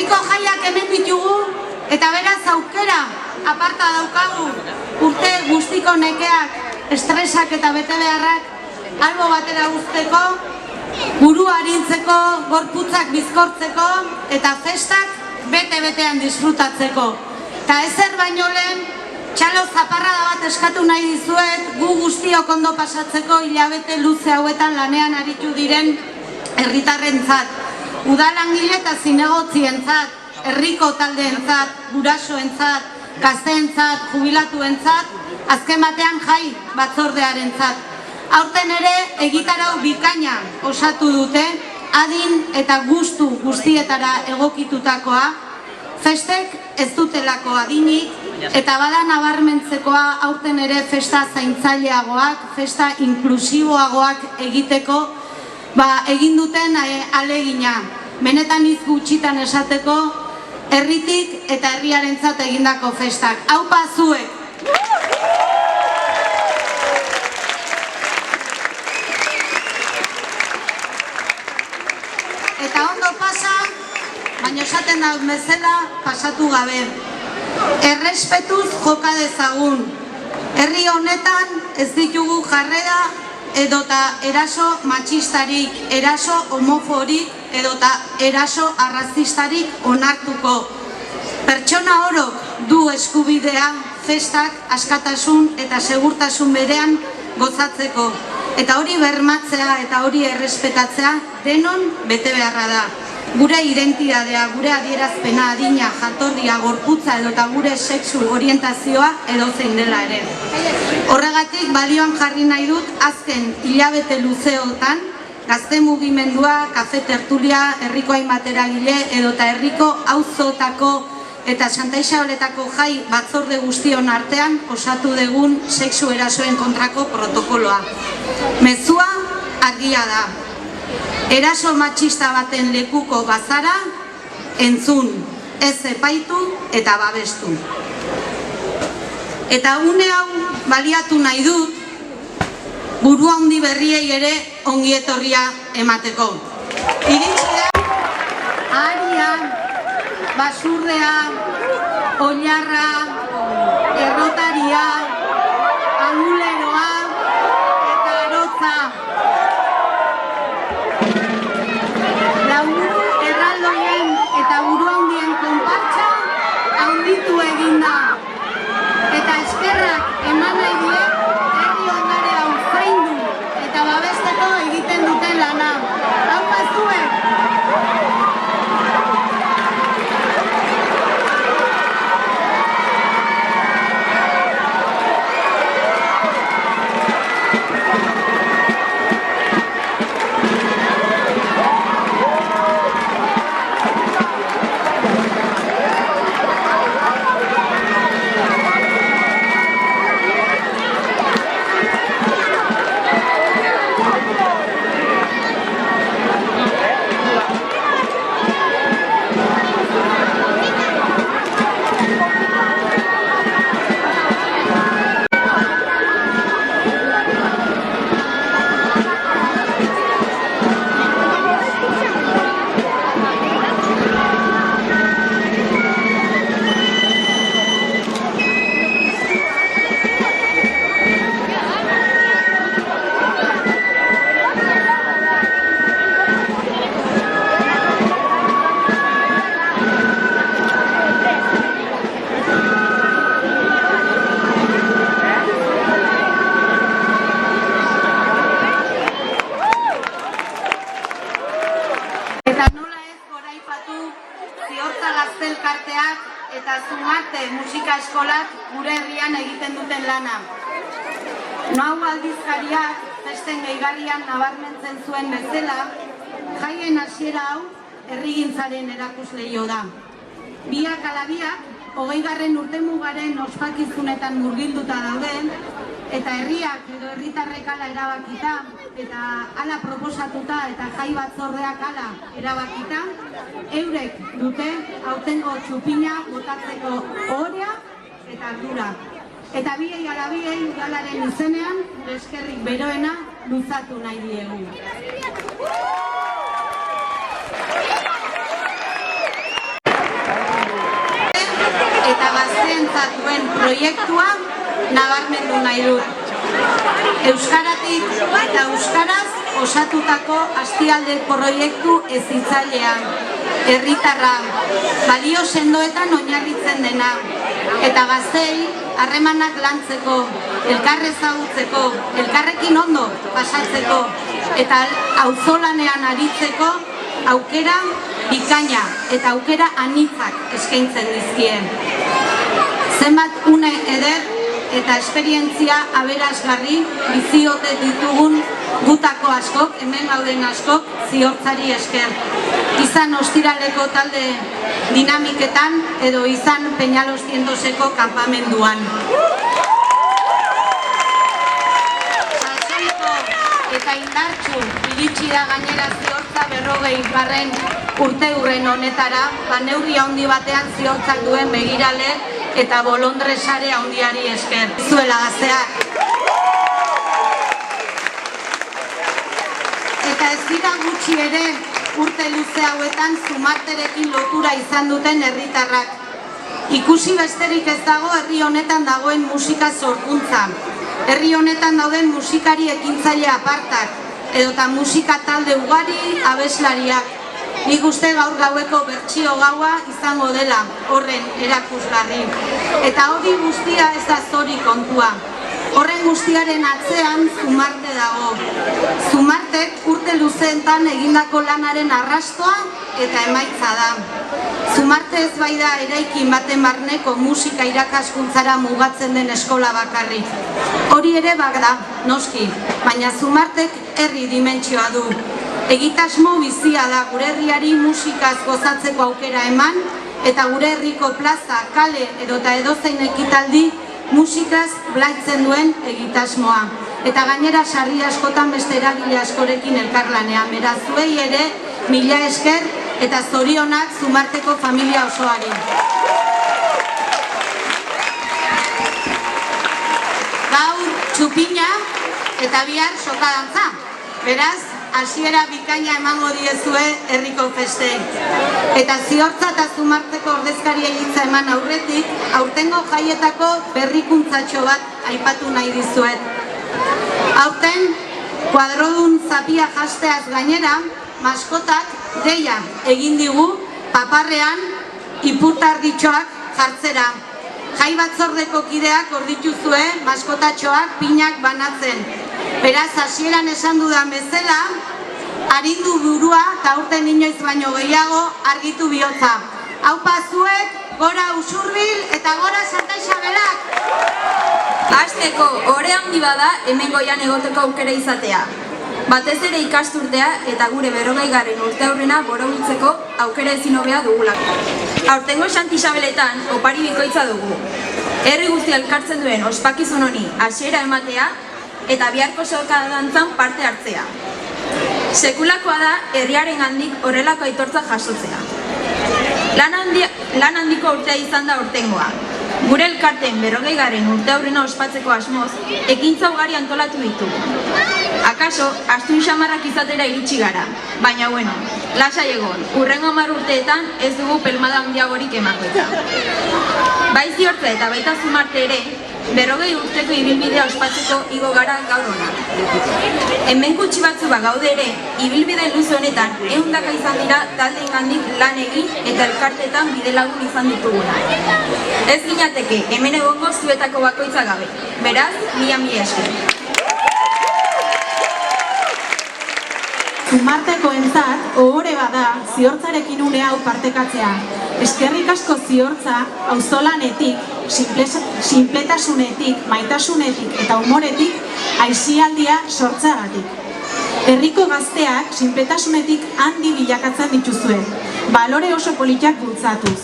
Herriko jaiak hemen ditugu eta beraz aukera aparta daukagu urte guztiko nekeak, estresak eta betebeharrak albo batera uzteko, burua arintzeko, gorputzak bizkortzeko eta festak bete-betean disfrutatzeko. Eta ezer baino lehen, txalo zaparrada bat eskatu nahi dizuet gu guztiok ondo pasatzeko hilabete luze hauetan lanean aritu diren herritarrentzat, udalangile eta zinegotzientzat, herriko taldeentzat, gurasoentzat, gazteentzat, jubilatuentzat, azken batean jai batzordearentzat. Aurten ere egitarau bikaina osatu dute, adin eta gustu guztietara egokitutakoa, festek ez dutelako adinik, eta bada nabarmentzekoa aurten ere festa zaintzaileagoak, festa inklusiboagoak egiteko egin duten alegina. Benetan hitz gutxitan esateko, herritik eta herriarentzat egindako festak. Aupa zuek! Eta ondo pasa, baina esaten da bezala pasatu gabe. Errespetuz joka dezagun. Herri honetan ez ditugu jarrera edota eraso matxistarik, eraso homoforik edota eraso arrazistarik onartuko. Pertsona orok du eskubidea festak askatasun eta segurtasun berean gozatzeko. Eta hori bermatzea eta hori errespetatzea denon bete beharra da. Gure identitatea, gure adierazpena, adina, jatorria, gorputza edota gure sexu orientazioa edozein dela ere. Horregatik balioan jarri nahi dut azken hilabete luzeotan gazte mugimendua, kafe tertulia, herriko hainbat eragile edota herriko auzoetako eta Santa Isabeletako jai batzorde guztion artean osatu dugun sexu erasoen kontrako protokoloa. Mezua argia da. Eraso matxista baten lekuko bazara, entzun, ez epaitu eta babestu. Eta une hau baliatu nahi dut, burua handi berriei ere ongietorria emateko. Iritsi da, aria, basurdea, oilarra, errotaria, anguleroa eta arotza. Lauru erraldoien eta buru handien konpartsa handitu eginda. Eta eskerrak eman nahi diet herri ondare hau zaindu eta babesteko egiten duten lana. Aupa zuek! Eta Zumarte musika eskolak gure herrian egiten duten lana. Nau aldizkariak festen gehigarrian nabarmentzen zuen bezala, jaien hasiera hau herrigintzaren erakusleio da. Biak ala biak, 20. urtemugaren ospakizunetan murgilduta daude, eta herriak edo herritarrek ala erabakita, eta ala proposatuta eta jai batzordeak ala erabakita, eurek dute aurtengo txupina botatzeko ohorea eta ardura. Eta biei ala biei galaren izenean, eskerrik beroena luzatu nahi diegu. eta gazteentzat duen proiektua nabarmendu nahi dut. Euskaratik eta euskaraz osatutako Astialde proiektu hezitzailea, herritarra, balio sendoetan oinarritzen dena, eta gazteei harremanak lantzeko, elkar ezagutzeko, elkarrekin ondo pasatzeko, eta auzolanean aritzeko aukera bikaina eta aukera anitzak eskaintzen dizkie. Zenbat une eder eta esperientzia aberasgarri biziote ditugun gutako askok, hemen gauden askok, Ziortzari esker. Izan ostiraleko talde dinamiketan edo izan Peñaloscientoseko kanpamenduan. Sasoiko eta indartsu iritsi da gainera Ziortza 40. urteurren honetara, neurri handi batean Ziortzak duen begirale eta bolondresare handiari esker. Zuela gazteak. Eta ez dira gutxi ere urte luze hauetan Zumarterekin lotura izan duten herritarrak. Ikusi besterik ez dago herri honetan dagoen musika sorkuntza. Herri honetan dauden musikari ekintzaile apartak, edota musika talde ugari abeslariak. Nik uste gaur gaueko bertsio gaua izango dela horren erakusgarri. Eta hori guztia ez da zori kontua. Horren guztiaren atzean Zumarte dago. Zumartek urte luzeentan egindako lanaren arrastoa eta emaitza da. Zumarte ez bai da eraikin baten barneko musika irakaskuntzara mugatzen den eskola bakarrik. Hori ere bada, noski, baina Zumartek herri dimentsioa du. Egitasmo bizia da gure herriari musikaz gozatzeko aukera eman, eta gure herriko plaza, kale edota edozein ekitaldi musikaz blaitzen duen egitasmoa. Eta gainera sarri askotan beste eragile askorekin elkarlanean. Beraz, zuei ere, mila esker eta zorionak Zumarteko familia osoari. Gaur txupina eta bihar sokadantza. Beraz, hasiera bikaina emango diezue herriko festei. Eta Ziortza eta Zumarteko ordezkaria hitza eman aurretik, aurtengo jaietako berrikuntzatxo bat aipatu nahi dizuet. Aurten, kuadrodun zapia jasteaz gainera, maskotak deia egin digu paparrean ipurtarditxoak jartzera. Jai batzordeko kideak ordituzue maskotatxoak pinak banatzen. Beraz, hasieran esan dudan bezala, arindu burua eta aurten inoiz baino gehiago argitu bihotza. Aupa zuek, gora Usurbil eta gora Santa Isabelak! Hasteko, ore handi bada hemen goian egoteko aukera izatea. Batez ere ikasturtea eta gure 40. urteurrena borobiltzeko aukera ezin hobea dugulako. Aurtengo Santa Isabeletan opari bikoitza dugu. Herri guztia elkartzen duen ospakizun honi hasiera ematea eta biharko sokadantzan parte hartzea. Sekulakoa da herriaren handik horrelako aitortza jasotzea. Lan handiko urtea izan da aurtengoa. Gure elkarten 40. urteurrena ospatzeko asmoz, ekintza ugari antolatu ditugu. Akaso, astun xamarrak izatera iritsi gara, baina bueno, lasai egon, hurrengo 10 urteetan ez dugu pelmada handiagorik emango eta. Bai Ziortza eta baita Zumarte ere, 40 urteko ibilbidea ospatzeko igo gara gaur hona. Hemen gutxi batzu gaude ere, ibilbide luze honetan ehundaka izan dira taldeengandik lan egin eta elkarteetan bidelagun izan dituguna. Ez ginateke hemen egongo zuetako bakoitza gabe. Beraz, mila esker. Zumarteko entzat, ohore bada Ziortzarekin une hau partekatzea. Eskerrik asko Ziortza, auzolanetik, sinpletasunetik, maitasunetik eta humoretik aisialdia sortzagatik. Herriko gazteak sinpletasunetik handi bilakatzen dituzue, balore oso politak bultzatuz.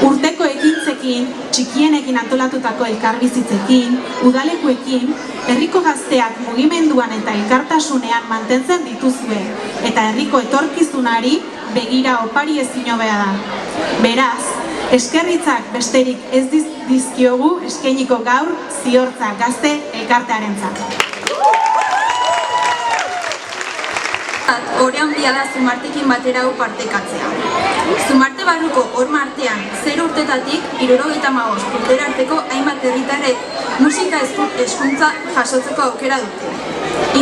Urteko ekintzekin, txikienekin antolatutako elkarbizitzekin, udalekuekin, herriko gazteak mugimenduan eta elkartasunean mantentzen dituzue, eta herriko etorkizunari begira opari ezin hobea da. Beraz, eskerritzak besterik ez dizkiogu eskainiko gaur Ziortza gazte elkartearentzat. Hore handia da Zumartekin batera hau partekatzea. Zumarte barruko horma artean 0 urtetatik 75 urtera arteko hainbat herritarrek musika hezkuntza jasotzeko aukera dute.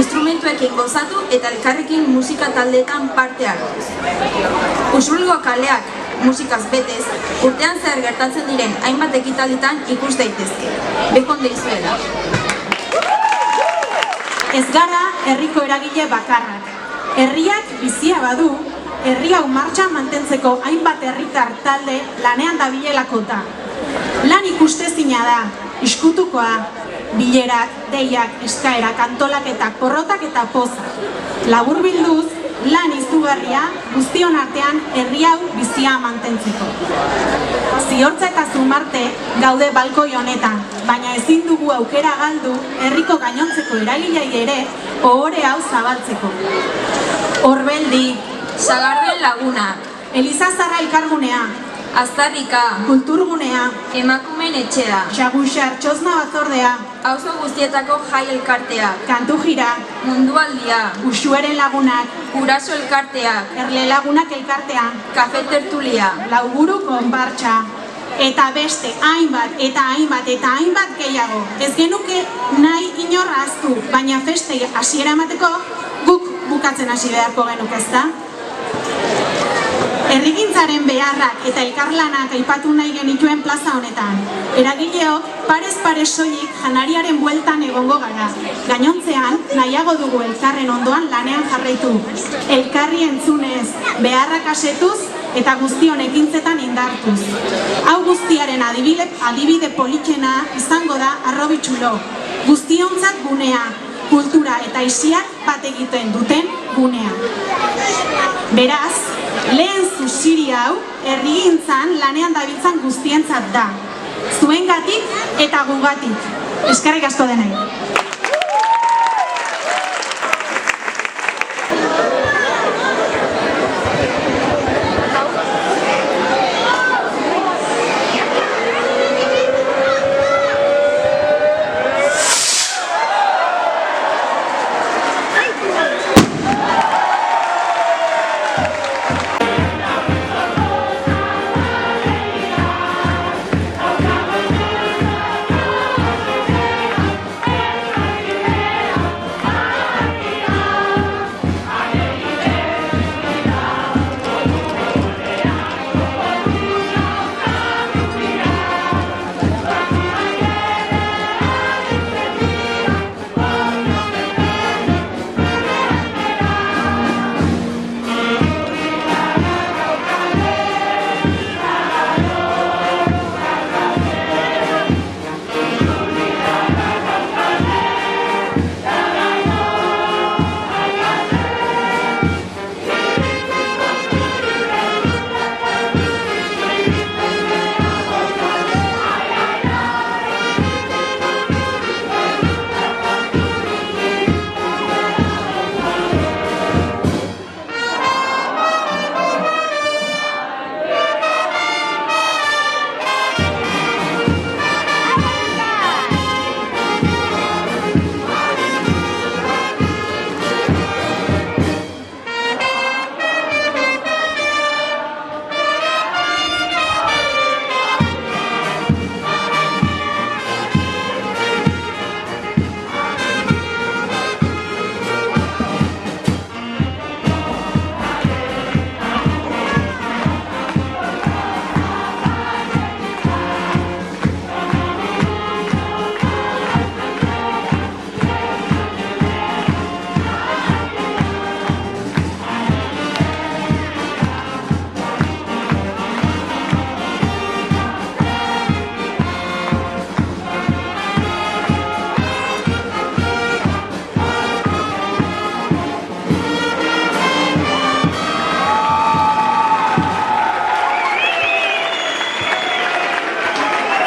Instrumentuekin gozatu eta elkarrekin musika taldeetan parte hartuz. Usurbilgo kaleak musikaz betez, urtean zehar gertatzen diren hainbat ekitalditan ikus daitezke. Bekon deizuela. Ez gara herriko eragile bakarrak. Herriak bizia badu, herri hau martxan mantentzeko hainbat herritar talde lanean dabilelako da. Lan ikustezina da, iskutukoa, bilerak, deiak, eskaerak, antolaketak, porrotak eta pozak. Laburbilduz, lan izugarria guztion artean herri hau bizia mantentzeko. Ziortza eta Zumarte gaude balkoi honetan, baina ezin dugu aukera galdu herriko gainontzeko eragilei ere ohore hau zabaltzeko. Orbeldi, Sagarden Laguna, Elizazarra elkargunea, Aztarrika, Kulturgunea, Emakumeen Etxea, Xaguxar Txosna batzordea, auzo guztietako jai elkartea, Kantu Jira, Mundualdia, Uxueren lagunak, Guraso elkarteak, Erle lagunak elkartea, Kafe Tertulia, Lauburu konpartsa, eta beste hainbat eta hainbat eta hainbat gehiago. Ez genuke nahi inor ahaztu, baina festei hasiera emateko guk bukatzen hasi beharko genuke, ezta? Herrigintzaren beharrak eta elkarlanak aipatu nahi genituen plaza honetan. Eragileok parez pare soilik janariaren bueltan egongo gara. Gainontzean nahiago dugu elkarren ondoan lanean jarraitu. Elkarri entzunez, beharrak asetuz eta guztion ekintzetan indartuz. Hau guztiaren adibide politxena izango da Arrobitxulo. Guztiontzat gunea, kultura eta isiak bat egiten duten gunea. Beraz, lehen zuziri hau herrigintzan lanean dabiltzan guztientzat da. Zuengatik eta gugatik. Eskerrik asko denei.